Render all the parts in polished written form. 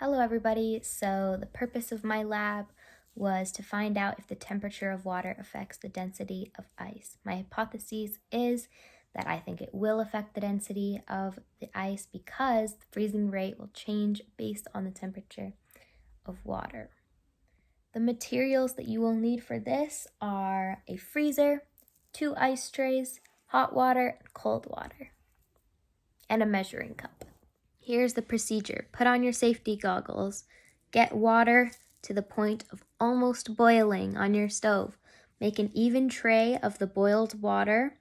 Hello everybody. So the purpose of my lab was to find out if the temperature of water affects the density of ice. My hypothesis is that I think it will affect the density of the ice because the freezing rate will change based on the temperature of water. The materials that you will need for this are a freezer, 2 ice trays, hot water, and cold water, and a measuring cup. Here's the procedure. Put on your safety goggles. Get water to the point of almost boiling on your stove. Make an even tray of the boiled water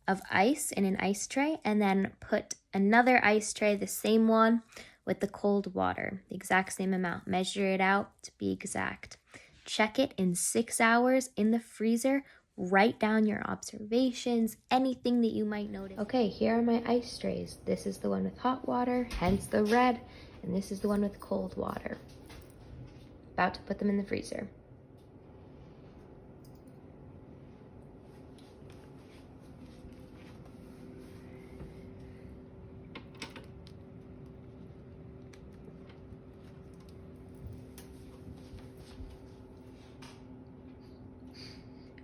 of ice in an ice tray, and then put another ice tray, the same one, with the cold water, the exact same amount. Measure it out to be exact. Check it in 6 hours in the freezer. Write down your observations, anything that you might notice. Okay, here are my ice trays. This is the one with hot water, hence the red, and this is the one with cold water. About to put them in the freezer.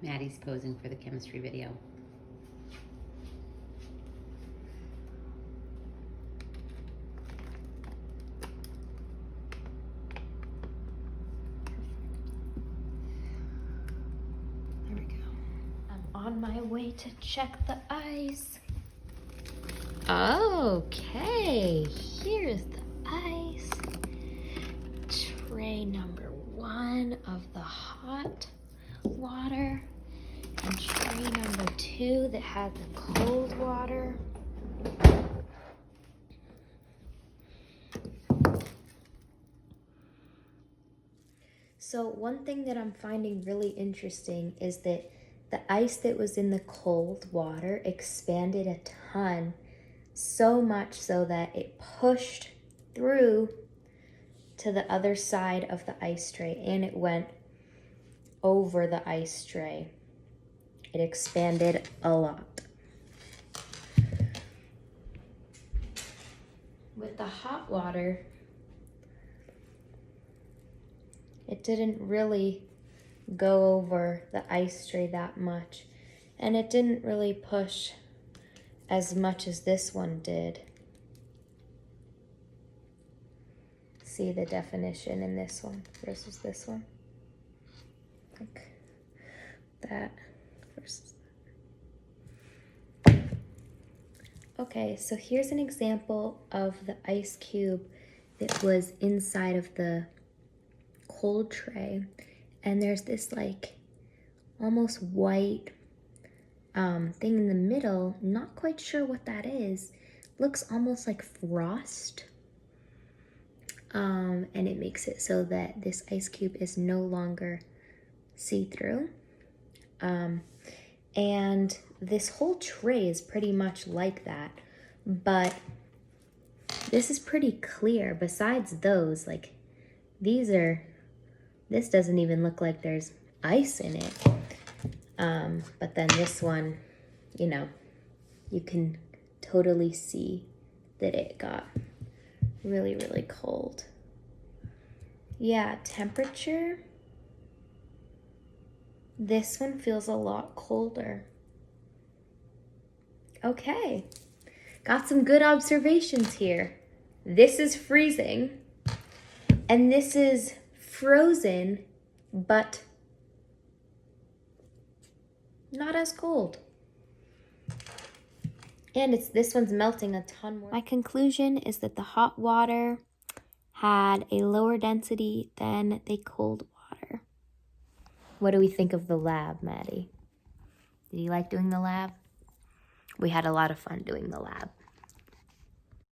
Maddie's posing for the chemistry video. There we go. I'm on my way to check the ice. Okay, here's the ice. Tray number 1 of the hot water, and tray number 2 that had the cold water. So one thing that I'm finding really interesting is that the ice that was in the cold water expanded a ton, so much so that it pushed through to the other side of the ice tray, and it went over the ice tray. It expanded a lot. With the hot water, it didn't really go over the ice tray that much, and it didn't really push as much as this one did. See the definition in this one versus this one? Like that versus that. Okay, so here's an example of the ice cube that was inside of the cold tray, and there's this like almost white thing in the middle. Not quite sure what that is. Looks almost like frost, and it makes it so that this ice cube is no longer see-through, and this whole tray is pretty much like that, but this is pretty clear. Besides those, like this doesn't even look like there's ice in it. But then this one, you can totally see that it got really, really cold. Yeah, temperature. This one feels a lot colder. Okay, got some good observations here. This is freezing, and this is frozen, but not as cold. And this one's melting a ton more. My conclusion is that the hot water had a lower density than the cold water. What do we think of the lab, Maddie? Did you like doing the lab? We had a lot of fun doing the lab.